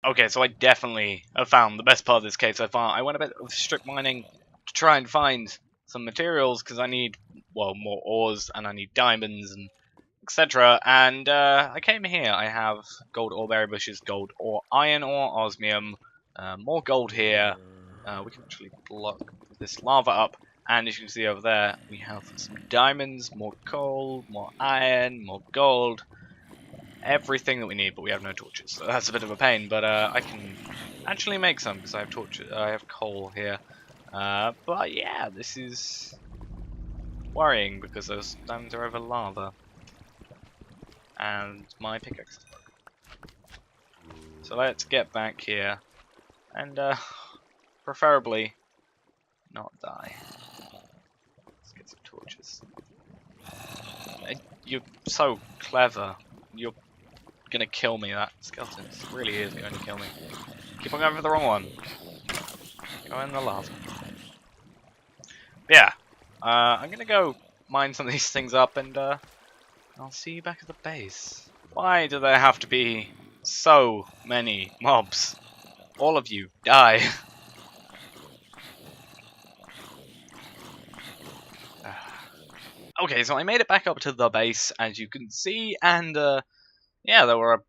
Okay, so I definitely have found the best part of this cave so far. I went a bit of strip mining to try and find some materials because I need, well, more ores and I need diamonds and etc. And I came here. I have gold ore berry bushes, gold ore, iron ore, osmium, more gold here. We can actually block this lava up. And as you can see over there, we have some diamonds, more coal, more iron, more gold. Everything that we need, but we have no torches, so that's a bit of a pain. But I can actually make some because I have torches. I have coal here. But yeah, this is worrying because those diamonds are over lava, and my pickaxe is broken. So let's get back here, and preferably not die. Let's get some torches. You're so clever. You're gonna kill me, that skeleton. It really is going to kill me. Keep on going for the wrong one. Go in the lava. Yeah. I'm gonna go mine some of these things up and I'll see you back at the base. Why do there have to be so many mobs? All of you, die. Okay, so I made it back up to the base, as you can see, and yeah, there were a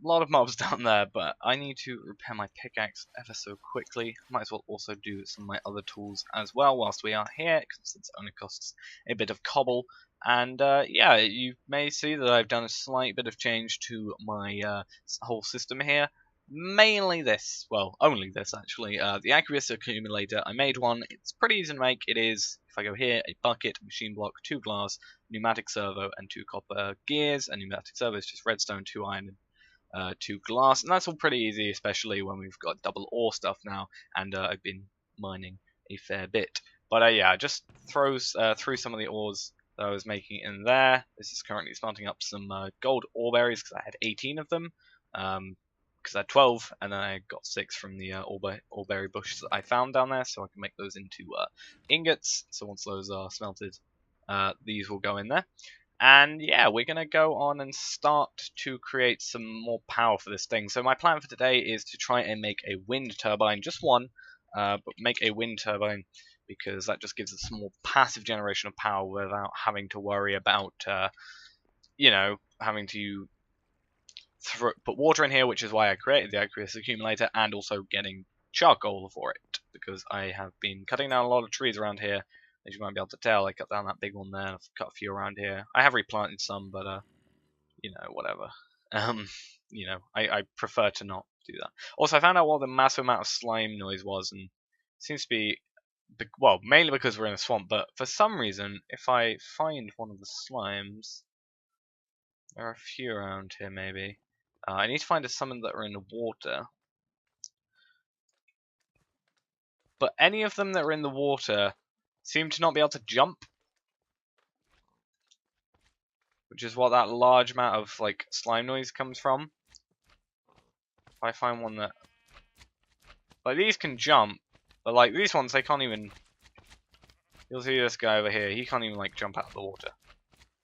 lot of mobs down there, but I need to repair my pickaxe ever so quickly. Might as well also do some of my other tools as well whilst we are here, because it only costs a bit of cobble. And yeah, you may see that I've done a slight bit of change to my whole system here. Mainly this, well, only this actually, the accuracy accumulator. I made one. It's pretty easy to make. It is, if I go here, a bucket, machine block, 2 glass, pneumatic servo, and 2 copper gears. And pneumatic servo is just redstone, 2 iron, and 2 glass. And that's all pretty easy, especially when we've got double ore stuff now. And I've been mining a fair bit. But yeah, just through some of the ores that I was making in there. This is currently smelting up some gold ore berries because I had 18 of them. Because I had 12, and then I got 6 from the ore berry bushes that I found down there, so I can make those into ingots. So once those are smelted, these will go in there. And yeah, we're going to go on and start to create some more power for this thing. So my plan for today is to try and make a wind turbine, just one, but make a wind turbine, because that just gives us more passive generation of power without having to worry about, you know, having to put water in here, which is why I created the aqueous accumulator, and also getting charcoal for it, because I have been cutting down a lot of trees around here. As you might be able to tell, I cut down that big one there, and I've cut a few around here. I have replanted some, but you know, whatever. You know, I prefer to not do that. Also, I found out what the massive amount of slime noise was, and it seems to be, well, mainly because we're in a swamp, but for some reason, if I find one of the slimes, there are a few around here maybe. I need to find some that are in the water. But any of them that are in the water seem to not be able to jump. Which is what that large amount of like slime noise comes from. If I find one that... like, these can jump. But like, these ones, they can't even... You'll see this guy over here. He can't even like jump out of the water.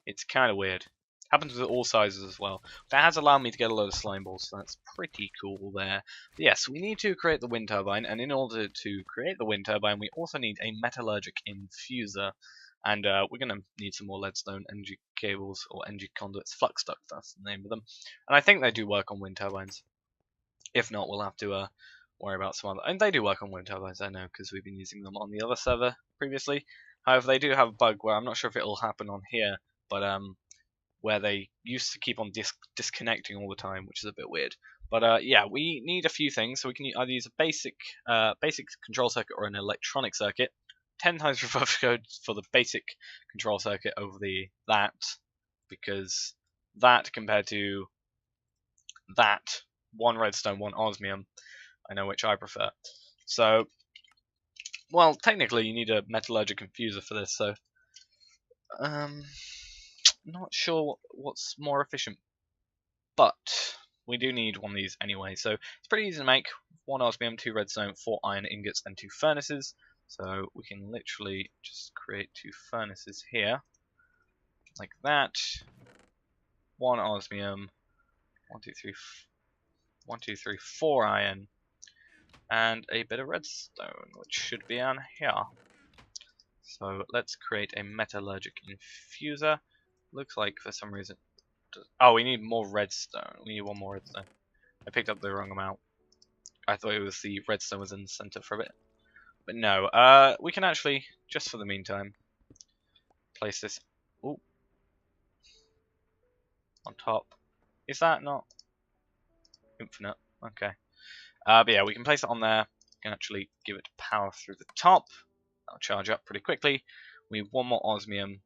It's kind of weird. Happens with all sizes as well. That has allowed me to get a load of slime balls, so that's pretty cool there. But yes, we need to create the wind turbine, and in order to create the wind turbine, we also need a metallurgic infuser. And we're going to need some more leadstone energy cables, or energy conduits, flux ducts, that's the name of them. And I think they do work on wind turbines. If not, we'll have to worry about some other... and they do work on wind turbines, I know, because we've been using them on the other server previously. However, they do have a bug where I'm not sure if it'll happen on here, but where they used to keep on disconnecting all the time, which is a bit weird. But yeah, we need a few things, so we can either use a basic control circuit or an electronic circuit. 10 times reverse code for the basic control circuit over that, because that compared to that, 1 redstone, 1 osmium, I know which I prefer. So, well, technically you need a metallurgic infuser for this, so not sure what's more efficient, but we do need one of these anyway, so it's pretty easy to make. 1 osmium, 2 redstone, 4 iron ingots, and 2 furnaces. So we can literally just create 2 furnaces here, like that. 1 osmium, 1, 2, 3, 1, 2, 3, 4 iron, and a bit of redstone, which should be on here. So let's create a metallurgic infuser. Looks like for some reason... Oh, we need more redstone. We need one more redstone. I picked up the wrong amount. I thought it was the redstone was in the center for a bit. But no, we can actually, just for the meantime, place this on top. Is that not infinite? Okay. But yeah, we can place it on there. We can actually give it power through the top. That'll charge up pretty quickly. We need one more osmium,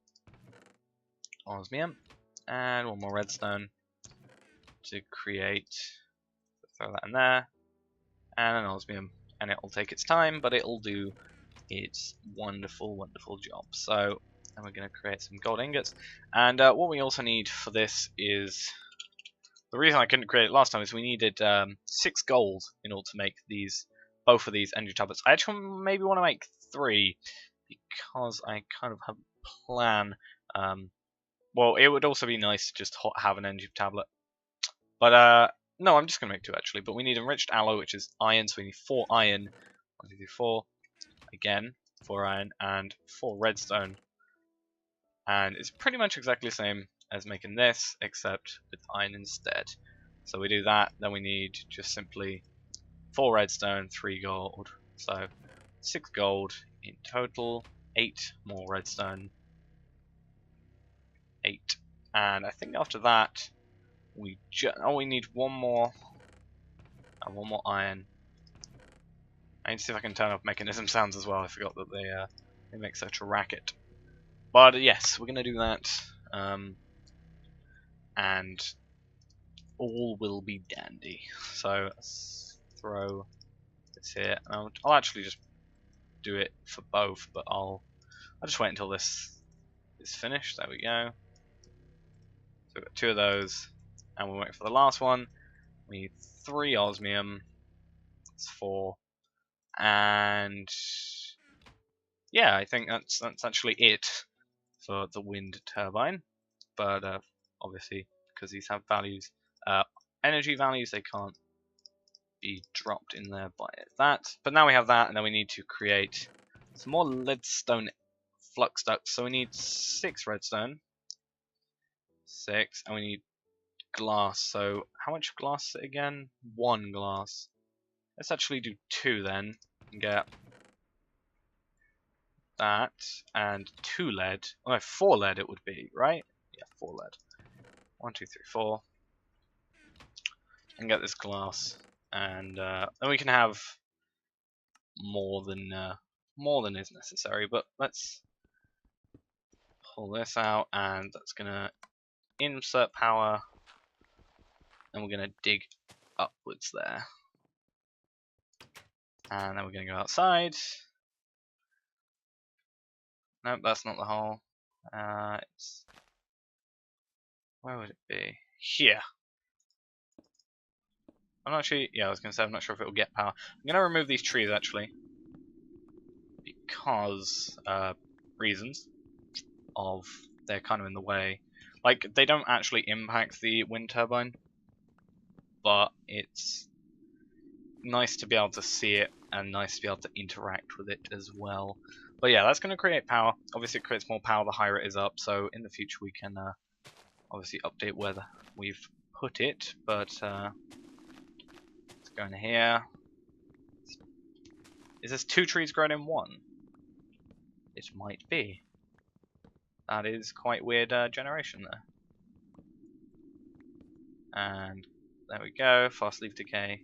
and one more redstone to create. Throw that in there, and an osmium, and it'll take its time, but it'll do its wonderful, wonderful job. So, and we're going to create some gold ingots, and what we also need for this is, the reason I couldn't create it last time is we needed 6 gold in order to make both of these energy tablets. I actually maybe want to make 3 because I kind of have a plan. Well, it would also be nice to just have an energy tablet, but no, I'm just going to make 2 actually. But we need enriched alloy, which is iron, so we need 4 iron. 1, 2, 3, 4. Again, 4 iron and 4 redstone. And it's pretty much exactly the same as making this, except with iron instead. So we do that, then we need just simply 4 redstone, 3 gold. So 6 gold in total, 8 more redstone, 8. And I think after that, we need one more, and 1 more iron. I need to see if I can turn off mechanism sounds as well. I forgot that they make such a racket. But yes, we're gonna do that, and all will be dandy. So let's throw this here. I'll actually just do it for both, but I'll just wait until this is finished. There we go. So we've got 2 of those, and we'll wait for the last one. We need 3 osmium. That's 4, and yeah, I think that's actually it for the wind turbine. But obviously, because these have values, energy values, they can't be dropped in there by that. But now we have that, and then we need to create some more leadstone flux ducts. So we need 6 redstone, 6, and we need glass. So how much glass is it again? 1 glass. Let's actually do 2 then, and get that, and 2 lead. Oh no, 4 lead it would be, right? Yeah, 4 lead. 1, 2, 3, 4. And get this glass, and then we can have more than is necessary. But let's pull this out, and that's gonna insert power, and we're gonna dig upwards there, and then we're gonna go outside. Nope, that's not the hole. It's, where would it be? Here. I'm not sure. Yeah, I was gonna say I'm not sure if it will get power. I'm gonna remove these trees actually, because reasons of they're kind of in the way. Like, they don't actually impact the wind turbine, but it's nice to be able to see it and nice to be able to interact with it as well. But yeah, that's going to create power. Obviously, it creates more power the higher it is up, so in the future we can obviously update where we've put it. But let's go in here. Is this 2 trees grown in 1? It might be. That is quite weird generation there. And there we go, fast leaf decay.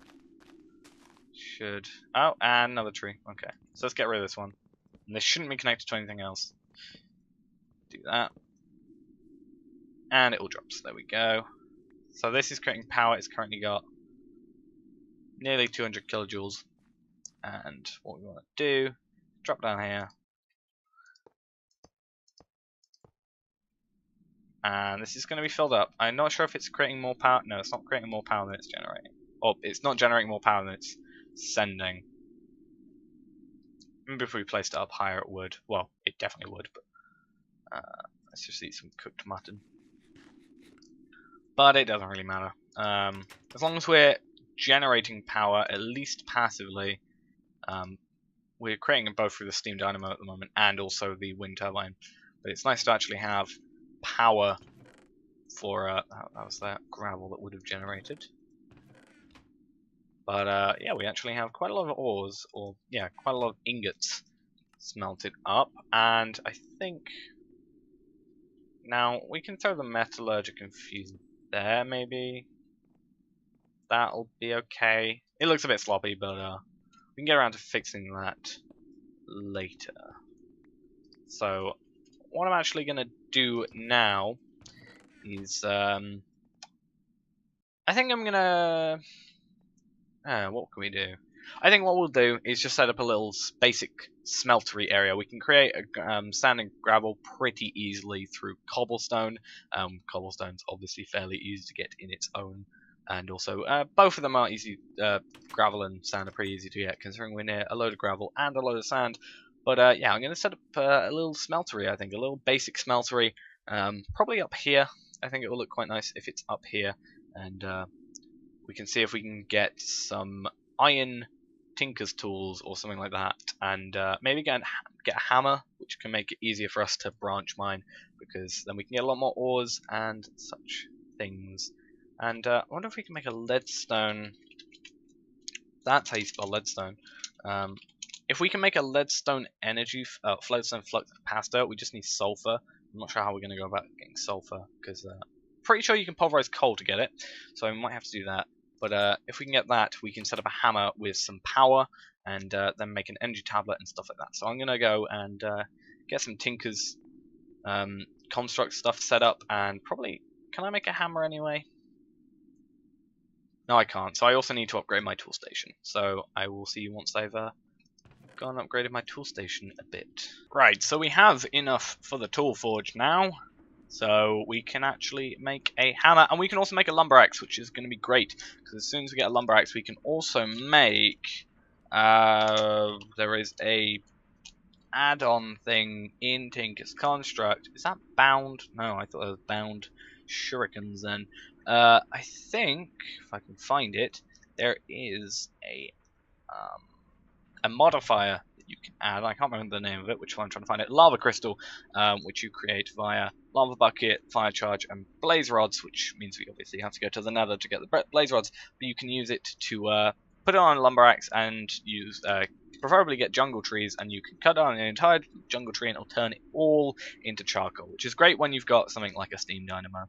Should... Oh, and another tree. Okay, so let's get rid of this one. And this shouldn't be connected to anything else. Do that. And it all drops. There we go. So this is creating power. It's currently got nearly 200 kilojoules. And what we want to do, drop down here. And this is going to be filled up. I'm not sure if it's creating more power. No, it's not creating more power than it's generating. Or it's not generating more power than it's sending. Maybe if we placed it up higher it would. Well, it definitely would, but let's just eat some cooked mutton. But it doesn't really matter. As long as we're generating power, at least passively. We're creating them both through the steam dynamo at the moment and also the wind turbine. But it's nice to actually have power for that was that gravel that would have generated. But yeah, we actually have quite a lot of ores, or yeah, quite a lot of ingots smelted up, and I think now we can throw the metallurgic infusion there, maybe. That'll be okay. It looks a bit sloppy, but we can get around to fixing that later. So what I'm actually gonna do now is I think I'm gonna what can we do? I think what we'll do is just set up a little basic smeltery area. We can create a sand and gravel pretty easily through cobblestone. Cobblestone's obviously fairly easy to get in its own, and also both of them are easy. Gravel and sand are pretty easy to get, considering we're near a load of gravel and a load of sand. But yeah, I'm going to set up a little smeltery. I think a little basic smeltery, probably up here. I think it will look quite nice if it's up here, and we can see if we can get some iron tinker's tools or something like that, and maybe get a hammer, which can make it easier for us to branch mine, because then we can get a lot more ores and such things. And I wonder if we can make a leadstone. That's how you spell leadstone. If we can make a leadstone energy, leadstone flux capacitor, we just need sulfur. I'm not sure how we're going to go about getting sulfur, because pretty sure you can pulverize coal to get it, so we might have to do that. But if we can get that, we can set up a hammer with some power, and then make an energy tablet and stuff like that. So I'm going to go and get some Tinker's construct stuff set up, and probably... Can I make a hammer anyway? No, I can't. So I also need to upgrade my tool station. So I will see you once I've gone and upgraded my tool station a bit. Right, so we have enough for the tool forge now. So we can actually make a hammer, and we can also make a lumber axe, which is going to be great, because as soon as we get a lumber axe, we can also make... there is a add-on thing in Tinker's construct. Is that bound? No, I thought it was bound shurikens then. I think, if I can find it, there is a modifier that you can add. I can't remember the name of it, which one I'm trying to find it. Lava crystal, which you create via lava bucket, fire charge, and blaze rods, which means we obviously have to go to the nether to get the blaze rods, but you can use it to put it on a lumber axe and use, preferably get jungle trees, and you can cut down an entire jungle tree and it'll turn it all into charcoal, which is great when you've got something like a steam dynamo.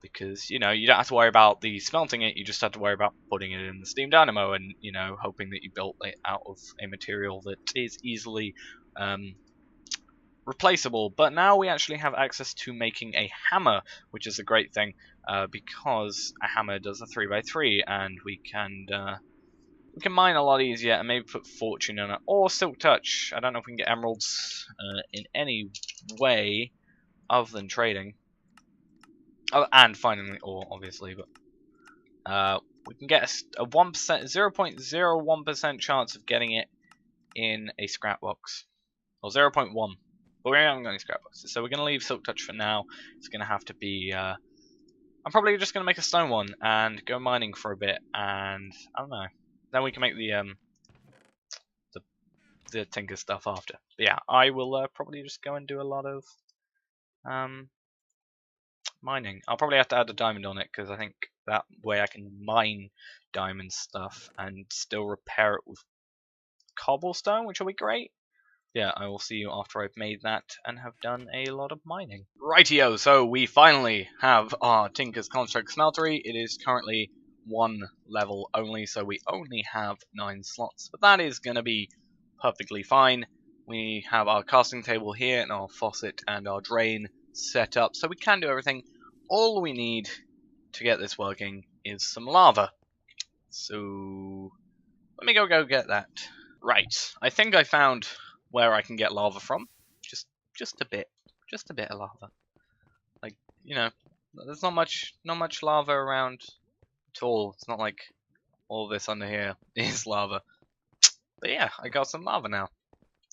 Because, you know, you don't have to worry about the smelting it, you just have to worry about putting it in the steam dynamo and, you know, hoping that you built it out of a material that is easily replaceable. But now we actually have access to making a hammer, which is a great thing, because a hammer does a 3x3, and we can mine a lot easier and maybe put fortune in it, or silk touch. I don't know if we can get emeralds in any way other than trading. Oh, and finding the ore, obviously, but we can get a 1%, 0.01% chance of getting it in a scrap box, or 0.1. But we haven't got any scrap boxes, so we're going to leave silk touch for now. It's going to have to be. I'm probably just going to make a stone one and go mining for a bit, and I don't know. Then we can make the tinker stuff after. But yeah, I will probably just go and do a lot of mining. I'll probably have to add a diamond on it, because I think that way I can mine diamond stuff and still repair it with cobblestone, which will be great. Yeah, I will see you after I've made that and have done a lot of mining. Rightio, so we finally have our Tinker's Construct Smeltery. It is currently 1 level only, so we only have 9 slots, but that is going to be perfectly fine. We have our casting table here and our faucet and our drain set up, so we can do everything. All we need to get this working is some lava. So let me go get that. Right, I think I found where I can get lava from. Just a bit of lava. Like, you know, there's not much lava around at all. It's not like all this under here is lava. But yeah, I got some lava now.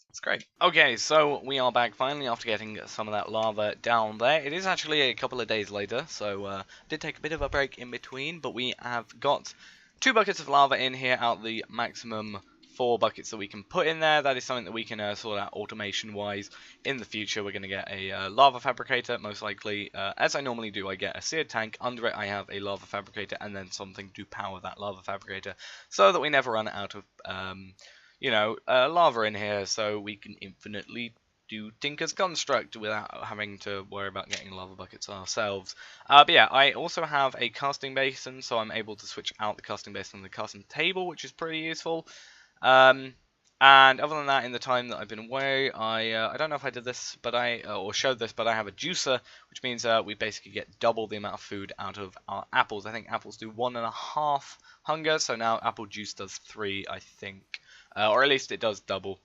It's great. Okay, so we are back finally after getting some of that lava down there. It is actually a couple of days later, so did take a bit of a break in between, but we have got 2 buckets of lava in here out the maximum 4 buckets that we can put in there. That is something that we can sort out automation-wise. In the future, we're going to get a lava fabricator, most likely. As I normally do, I get a seared tank. Under it, I have a lava fabricator, and then something to power that lava fabricator, so that we never run out of lava in here, so we can infinitely do Tinker's Construct without having to worry about getting lava buckets ourselves. But yeah, I also have a casting basin, so I'm able to switch out the casting basin on the casting table, which is pretty useful. And other than that, in the time that I've been away, I don't know if I did this, but or showed this, but I have a juicer, which means we basically get double the amount of food out of our apples. I think apples do 1.5 hunger, so now apple juice does 3, I think. Or at least it does double,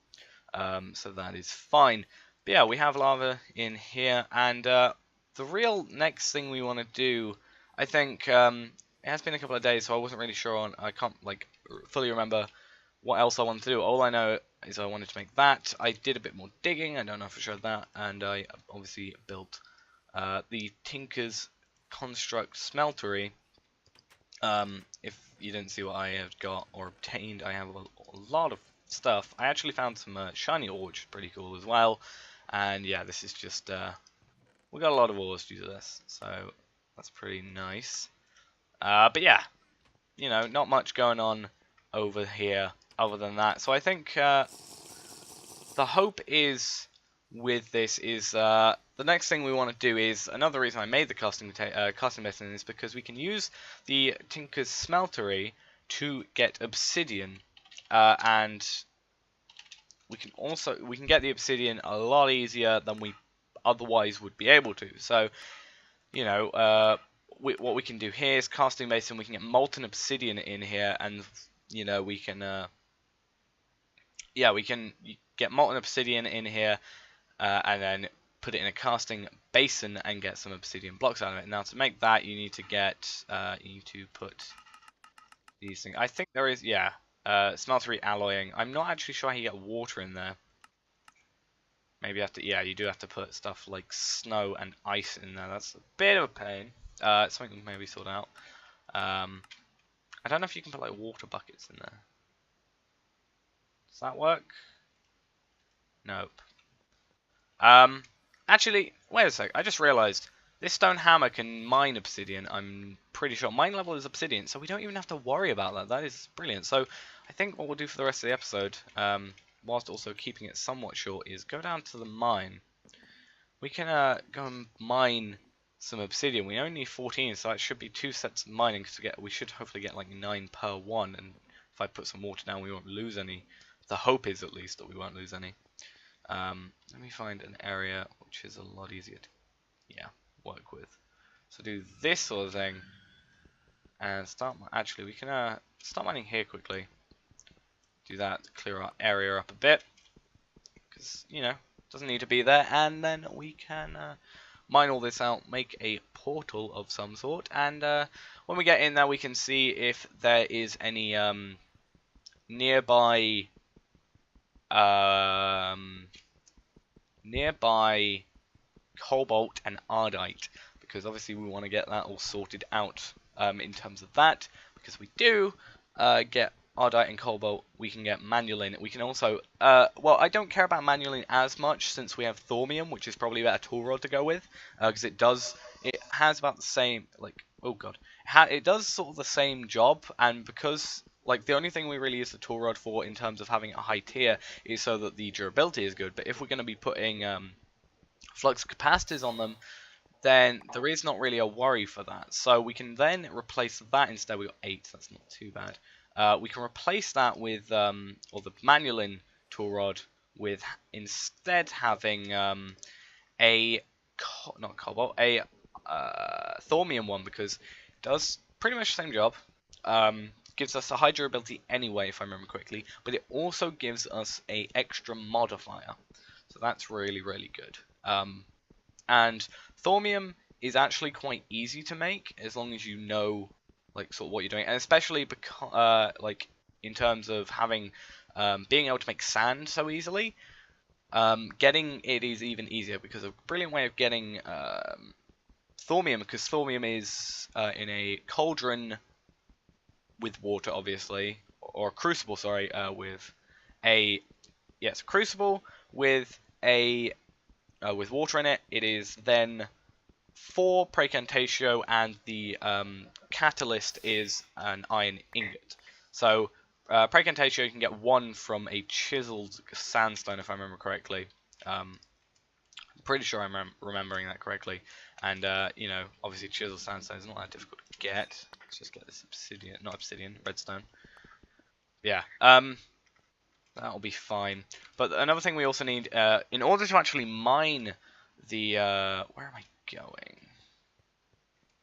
so that is fine. But yeah, we have lava in here, and the real next thing we want to do, I think, it has been a couple of days, so I wasn't really sure on, I can't fully remember what else I wanted to do. All I know is I wanted to make that. I did a bit more digging, I don't know if I showed that, and I obviously built the Tinker's Construct Smeltery. If you didn't see what I have got or obtained, I have a lot of stuff. I actually found some shiny ore, which is pretty cool as well. And yeah, this is just, we got a lot of ores due to this, so that's pretty nice. But yeah, not much going on over here other than that. So I think the hope is with this is the next thing we want to do is another reason I made the casting basin is because we can use the Tinker's Smeltery to get obsidian, and we can get the obsidian a lot easier than we otherwise would be able to. So what we can do here is casting basin. We can get molten obsidian in here, and we can we can get molten obsidian in here, and then put it in a casting basin and get some obsidian blocks out of it. Now to make that, you need to put these things. I think there is, smeltery alloying. I'm not actually sure how you get water in there. Maybe you have to, you do have to put stuff like snow and ice in there. That's a bit of a pain. It's something we can maybe sort out. I don't know if you can put like water buckets in there. Does that work? Nope. Actually, wait a sec. I just realized this stone hammer can mine obsidian. I'm pretty sure mine level is obsidian, so we don't even have to worry about that. That is brilliant. So I think what we'll do for the rest of the episode, whilst also keeping it somewhat short, is go down to the mine. We can go and mine some obsidian. We only need 14, so that should be 2 sets of mining. Because we should hopefully get like 9 per one. And if I put some water down, we won't lose any. The hope is at least that we won't lose any. Let me find an area which is a lot easier to work with. So do this sort of thing and start. Actually, we can start mining here quickly. Do that to clear our area up a bit because doesn't need to be there, and then we can mine all this out, make a portal of some sort, and when we get in there, we can see if there is any nearby cobalt and ardite, because obviously we want to get that all sorted out in terms of that, because we do get ardite and cobalt, we can get manulin. We can also, well, I don't care about manulin as much since we have thormium, which is probably a better tool rod to go with, because it has about the same, oh god, it does sort of the same job, and because the only thing we really use the tool rod for in terms of having a high tier is so that the durability is good. But if we're going to be putting flux capacitors on them, then there is not really a worry for that. So we can then replace that instead. We got 8, that's not too bad. We can replace that with, or the manulin tool rod with instead having a thormium one, because it does pretty much the same job. Gives us a high durability anyway, if I remember correctly, but it also gives us a extra modifier, so that's really, really good. And thormium is actually quite easy to make as long as you know sort of what you're doing, and especially because in terms of having being able to make sand so easily. getting it is even easier because a brilliant way of getting thaumium, because thaumium is in a cauldron with water, obviously, or a crucible, sorry, with a crucible with a with water in it. It is then 4 Praecantatio, and the catalyst is an iron ingot. So Praecantatio, you can get 1 from a chiseled sandstone, if I remember correctly. I'm pretty sure I'm remembering that correctly. And, you know, obviously chiseled sandstone is not that difficult to get. Let's just get this obsidian, not obsidian, redstone. Yeah, that'll be fine. But another thing we also need, in order to actually mine the, where am I going?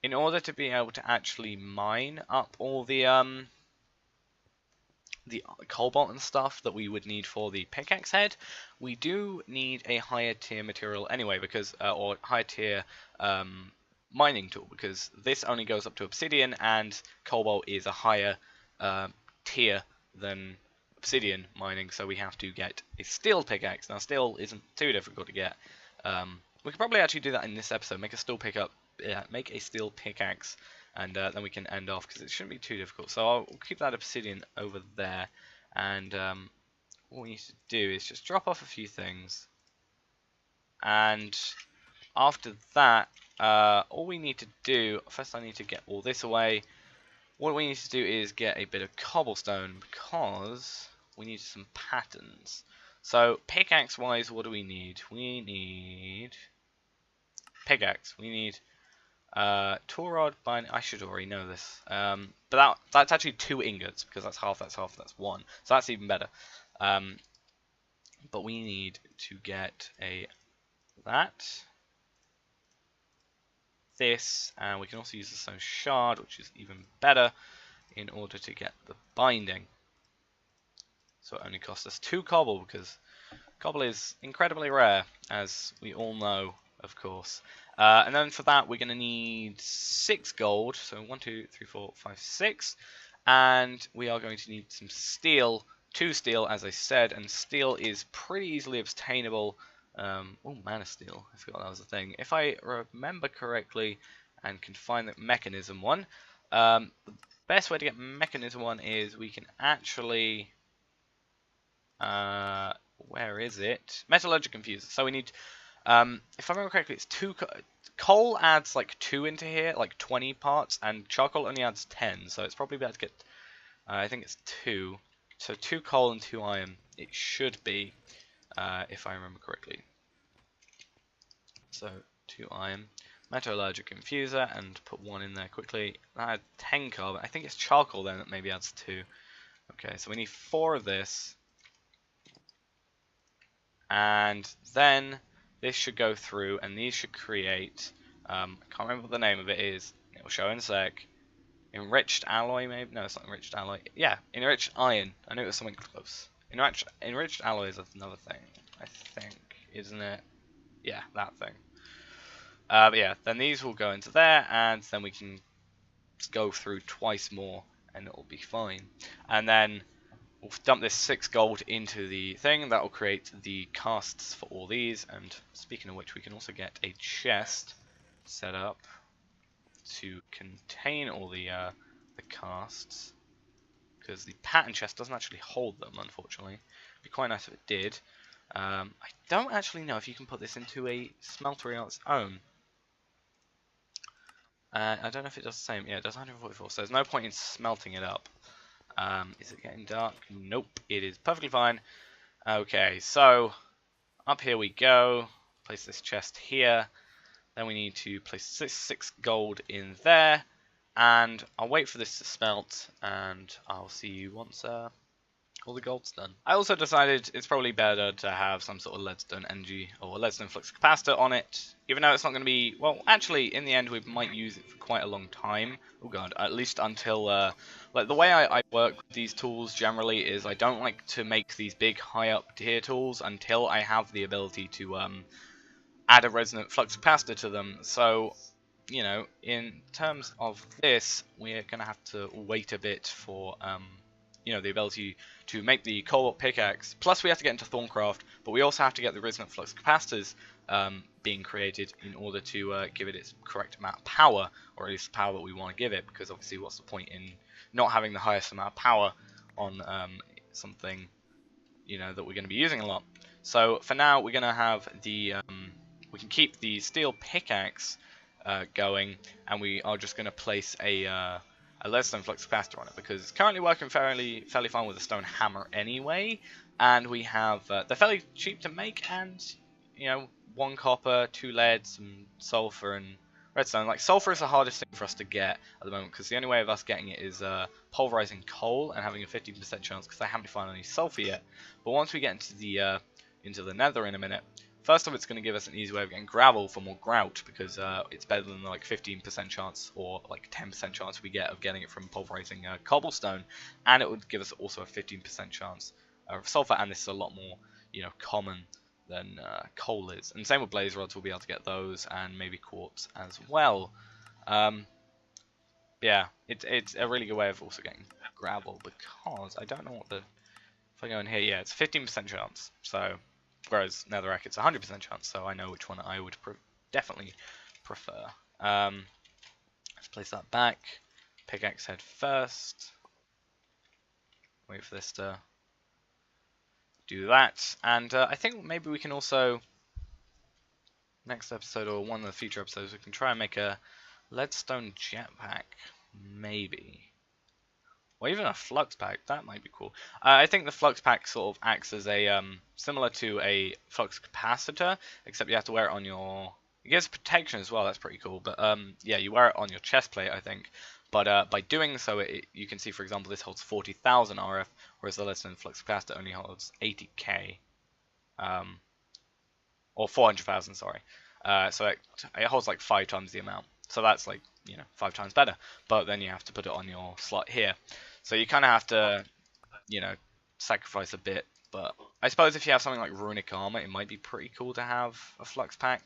In order to be able to actually mine up all the cobalt and stuff that we would need for the pickaxe head, we do need a higher tier material anyway, because or higher tier mining tool, because this only goes up to obsidian, and cobalt is a higher tier than obsidian mining, so we have to get a steel pickaxe. Now, steel isn't too difficult to get. We could probably actually do that in this episode. Make a steel pickaxe, and then we can end off, because it shouldn't be too difficult. So I'll keep that obsidian over there, and what we need to do is just drop off a few things, and after that, all we need to do, first I need to get all this away. What we need to do is get a bit of cobblestone, because we need some patterns. So pickaxe wise, what do we need? We need pickaxe. We need tool rod, I should already know this. But that's actually 2 ingots, because that's half, that's 1. So that's even better. But we need to get this, and we can also use the stone shard, which is even better, in order to get the binding. So it only costs us 2 cobble, because cobble is incredibly rare, as we all know, of course. And then for that, we're going to need 6 gold. So 1, 2, 3, 4, 5, 6. And we are going to need some steel, 2 steel, as I said. And steel is pretty easily obtainable. Oh, mana steel. I forgot that was a thing. If I remember correctly and can find the mechanism one, the best way to get mechanism one is we can actually... where is it? Metallurgical infuser. So we need... if I remember correctly, it's 2... Coal adds like 2 into here, like 20 parts, and charcoal only adds 10, so it's probably better to get... I think it's 2. So 2 coal and 2 iron. It should be, if I remember correctly. So 2 iron. Metallurgical infuser, and put 1 in there quickly. That had 10 carbon. I think it's charcoal then that maybe adds 2. Okay, so we need 4 of this. And then this should go through, and these should create, I can't remember what the name of it is, it will show in a sec. Enriched alloy, maybe? No, it's not enriched alloy. Yeah, enriched iron. I knew it was something close. Enriched alloy is another thing, I think, isn't it? Yeah, that thing. But yeah, then these will go into there, and then we can go through twice more, and it'll be fine. And then we'll dump this 6 gold into the thing. That will create the casts for all these. And speaking of which, we can also get a chest set up to contain all the casts, because the pattern chest doesn't actually hold them, unfortunately. It'd be quite nice if it did. I don't actually know if you can put this into a smeltery on its own. I don't know if it does the same. Yeah, it does 144, so there's no point in smelting it up. Is it getting dark? Nope, it is perfectly fine. Okay, so up here we go. Place this chest here. Then we need to place 6 gold in there. And I'll wait for this to smelt, and I'll see you once all the gold's done. I also decided it's probably better to have some sort of leadstone energy or leadstone flux capacitor on it, even though it's not going to be, well, actually in the end we might use it for quite a long time. Oh god, at least until, like the way I work with these tools generally is I don't like to make these big high up tier tools until I have the ability to add a resonant flux capacitor to them. So, you know, in terms of this, we're going to have to wait a bit for you know, the ability to make the cobalt pickaxe. Plus, we have to get into Thorncraft, but we also have to get the resonant flux capacitors being created in order to give it its correct amount of power, or at least the power that we want to give it. Because obviously, what's the point in not having the highest amount of power on something, you know, that we're going to be using a lot? So for now, we're going to have the we can keep the steel pickaxe going, and we are just going to place a leadstone flux capacitor on it, because it's currently working fairly fine with a stone hammer anyway, and we have they're fairly cheap to make, and you know, 1 copper, 2 lead, some sulfur, and redstone. Like, sulfur is the hardest thing for us to get at the moment, because the only way of us getting it is pulverizing coal and having a 15% chance, because I haven't found any sulfur yet. But once we get into the nether in a minute, first off, it's going to give us an easy way of getting gravel for more grout, because it's better than the, like, 15% chance or like 10% chance we get of getting it from pulverizing cobblestone, and it would give us also a 15% chance of sulfur, and this is a lot more, you know, common than coal is. And same with blaze rods, we'll be able to get those, and maybe quartz as well. Yeah, it's a really good way of also getting gravel, because I don't know what the, if I go in here, yeah, it's 15% chance. So whereas netherrack, it's 100% chance. So I know which one I would definitely prefer. Let's place that back. Pickaxe head first. Wait for this to do that, and I think maybe we can also, next episode or one of the future episodes, we can try and make a leadstone jetpack, maybe. Or even a flux pack, that might be cool. I think the flux pack sort of acts as a, similar to a flux capacitor, except you have to wear it on your, it gives protection as well, that's pretty cool. But yeah, you wear it on your chest plate, I think. But by doing so, you can see, for example, this holds 40,000 RF, whereas the leadstone flux capacitor only holds 80k. Or 400,000, sorry. So it holds like 5 times the amount. So that's like, you know, 5 times better. But then you have to put it on your slot here. So you kind of have to, you know, sacrifice a bit. But I suppose if you have something like runic armor, it might be pretty cool to have a flux pack.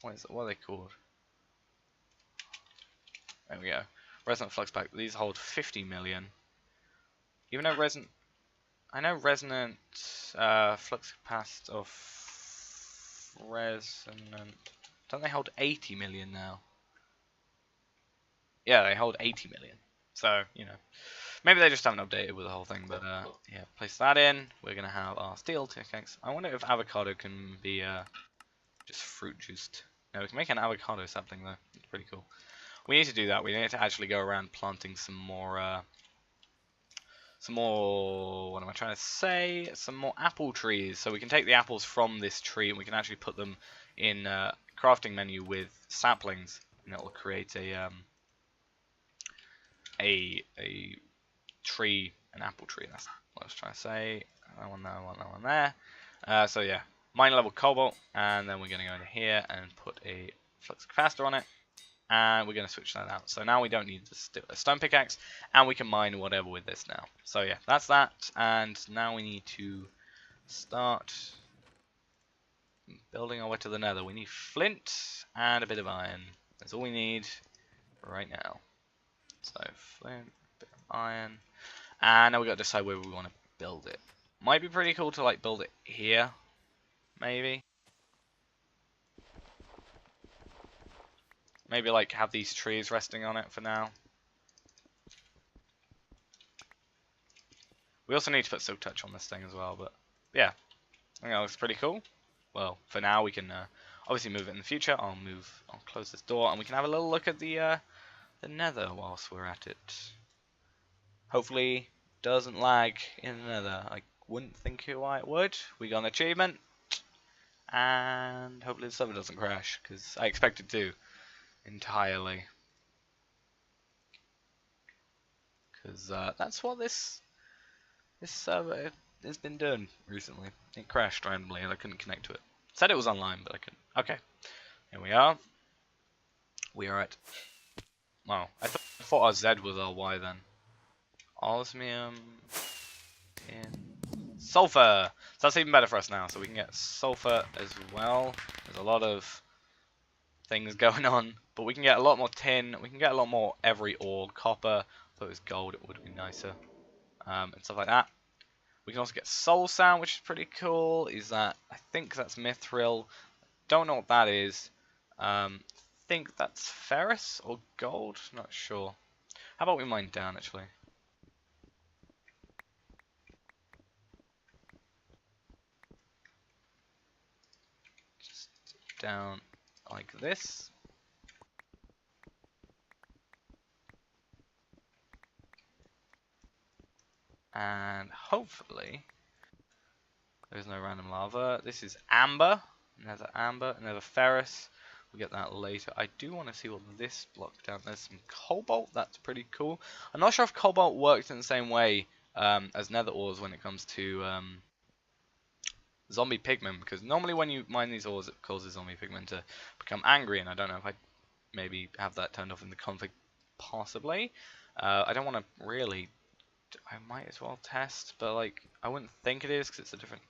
What are they called? There we go. Resonant flux pack. These hold 50 million. Even though I know resonant flux capacitor of resonant. Don't they hold 80 million now? Yeah, they hold 80 million. So, you know, maybe they just haven't updated with the whole thing. But yeah, place that in. We're gonna have our steel pickaxe. I wonder if avocado can be just fruit juiced. No, we can make an avocado sapling though. It's pretty cool. We need to do that. We need to actually go around planting some more, what am I trying to say? Some more apple trees. So we can take the apples from this tree and we can actually put them in crafting menu with saplings, and it will create a tree, an apple tree. That's what I was trying to say. That one there, that one there. So yeah, mine level cobalt, and then we're going to go in here and put a flux capacitor on it. And we're going to switch that out. So now we don't need a stone pickaxe, and we can mine whatever with this now. So yeah, that's that. And now we need to start building our way to the nether. We need flint and a bit of iron. That's all we need right now. So flint, a bit of iron. And now we've got to decide where we want to build it. Might be pretty cool to like build it here, maybe. Maybe like have these trees resting on it for now. We also need to put silk touch on this thing as well, but yeah, I think that looks pretty cool. Well, for now we can obviously move it in the future. I'll close this door and we can have a little look at the nether whilst we're at it. Hopefully doesn't lag in the nether. I wouldn't think why it would. We got an achievement, and hopefully the server doesn't crash, because I expect it to. Entirely, because that's what this server has been doing recently. It crashed randomly and I couldn't connect to it. It said it was online, but I couldn't. Okay, here we are. We are at. Wow, I thought our Z was our Y then. Osmium in sulfur. So that's even better for us now. So we can get sulfur as well. There's a lot of things going on. But we can get a lot more tin. We can get a lot more every ore. Copper. If it was gold, it would be nicer. And stuff like that. We can also get soul sand, which is pretty cool. I think that's mithril. Don't know what that is. Think that's ferrous or gold. Not sure. How about we mine down actually? Just down like this. And hopefully there's no random lava. This is amber. Another ferrous. We'll get that later. I do want to see what this block down there's some cobalt. That's pretty cool. I'm not sure if cobalt works in the same way as nether ores when it comes to zombie pigmen, because normally when you mine these ores it causes zombie pigmen to become angry, and I don't know if I maybe have that turned off in the config, possibly. I don't want to really. I might as well test, but like I wouldn't think it is because it's a different.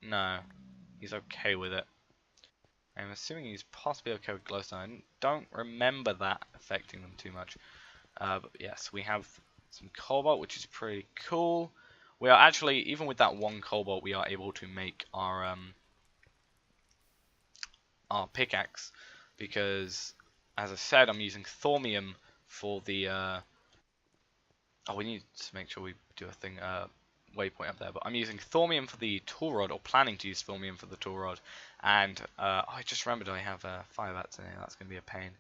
No, he's okay with it. I'm assuming he's possibly okay with glowstone. I don't remember that affecting them too much. But yes, we have some cobalt, which is pretty cool. We are actually, even with that one cobalt, we are able to make our pickaxe, because, as I said, I'm using thormium for the. Oh, we need to make sure we do a thing. Waypoint up there, but I'm using thormium for the tool rod, or planning to use thormium for the tool rod, and I just remembered I have 5 bats in here. That's going to be a pain.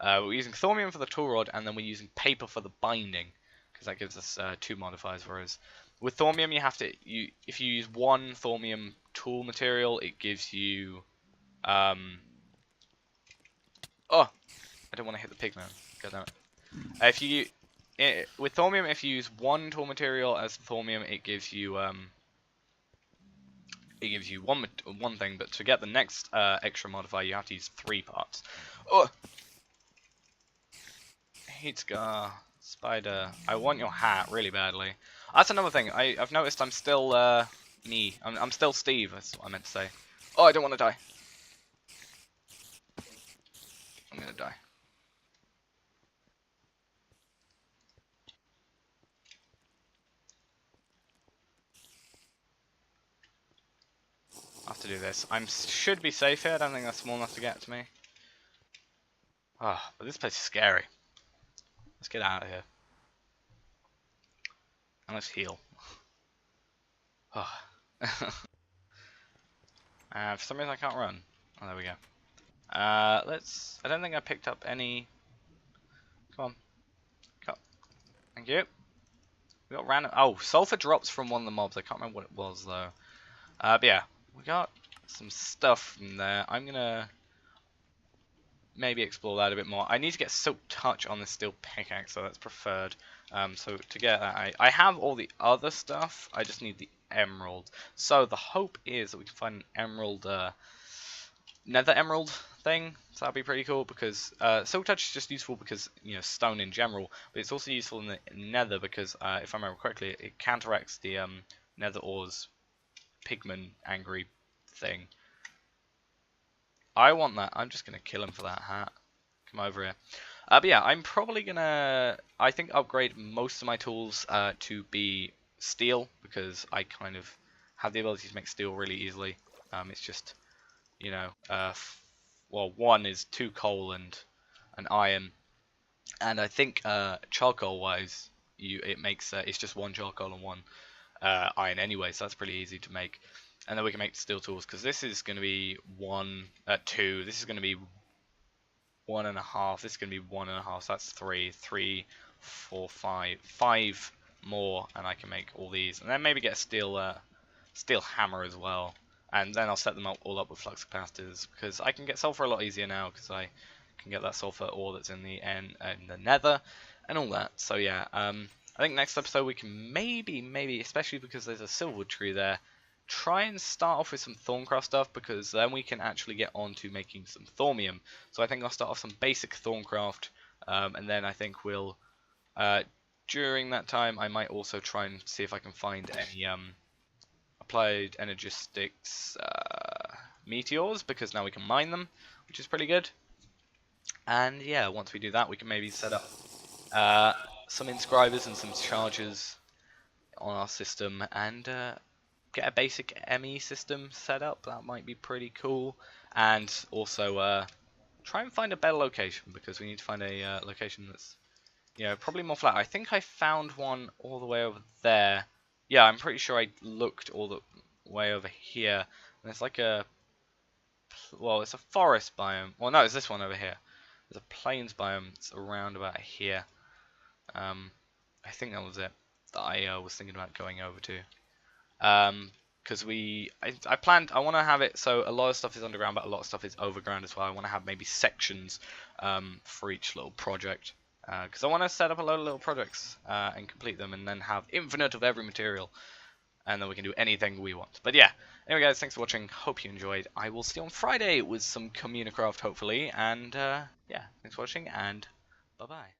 We're using thormium for the tool rod, and then we're using paper for the binding, because that gives us 2 modifiers. Whereas with thormium, you have to if you use 1 thormium tool material, it gives you oh, I don't want to hit the pig man. God damn it. If you with thormium, if you use 1 tool material as thormium, it gives you one thing, but to get the next extra modifier, you have to use 3 parts. Oh, heat scar, spider. I want your hat really badly. That's another thing. I've noticed I'm still I'm still Steve. That's what I meant to say. Oh, I don't want to die. I'm gonna die. I have to do this. Should be safe here. I don't think that's small enough to get to me. Oh, but this place is scary. Let's get out of here. And let's heal. Oh. For some reason I can't run. Oh, there we go. I don't think I picked up any. Come on. Come. Thank you. We got random. Oh, sulfur drops from one of the mobs. I can't remember what it was though. But yeah, we got some stuff from there. I'm gonna maybe explore that a bit more. I need to get silk touch on the steel pickaxe, so that's preferred. So to get that, I have all the other stuff. I just need the emerald. So the hope is that we can find an emerald, nether emerald thing. So that'd be pretty cool, because silk touch is just useful because, you know, stone in general, but it's also useful in the nether because if I remember correctly, it counteracts the nether ore's pigman angry thing. I want that. I'm just gonna kill him for that hat. Come over here. But yeah, I'm probably gonna, I think, upgrade most of my tools to be steel, because I kind of have the ability to make steel really easily. It's just, you know, well, one is 2 coal and an iron, and I think charcoal wise, it makes it's just 1 charcoal and 1 iron anyway, so that's pretty easy to make. And then we can make steel tools, because this is going to be 2. This is going to be 1.5. This is going to be 1.5. So that's 3, 4, 5. 5 more, and I can make all these. And then maybe get a steel hammer as well. And then I'll set them all up with flux capacitors, because I can get sulfur a lot easier now, because I can get that sulfur ore that's in the nether and all that. So yeah, I think next episode we can maybe, especially because there's a silver tree there, try and start off with some Thorncraft stuff, because then we can actually get on to making some Thormium. So I think I'll start off some basic Thorncraft, and then I think we'll, during that time, I might also try and see if I can find any applied energistics meteors, because now we can mine them, which is pretty good. And yeah, once we do that, we can maybe set up uh, some inscribers and some chargers on our system, and get a basic ME system set up. That might be pretty cool. And also try and find a better location, because we need to find a location that's, you know, probably more flat. I think I found one all the way over there. Yeah, I'm pretty sure I looked all the way over here. And it's like a, well, it's a forest biome. Well, no, it's this one over here. There's a plains biome. It's around about here. I think that was it that I was thinking about going over to. Because I want to have it so a lot of stuff is underground, but a lot of stuff is overground as well. I want to have maybe sections for each little project. Because I want to set up a load of little projects and complete them, and then have infinite of every material, and then we can do anything we want. But yeah, anyway guys, thanks for watching, hope you enjoyed. I will see you on Friday with some Communicraft hopefully, and yeah, thanks for watching, and bye bye.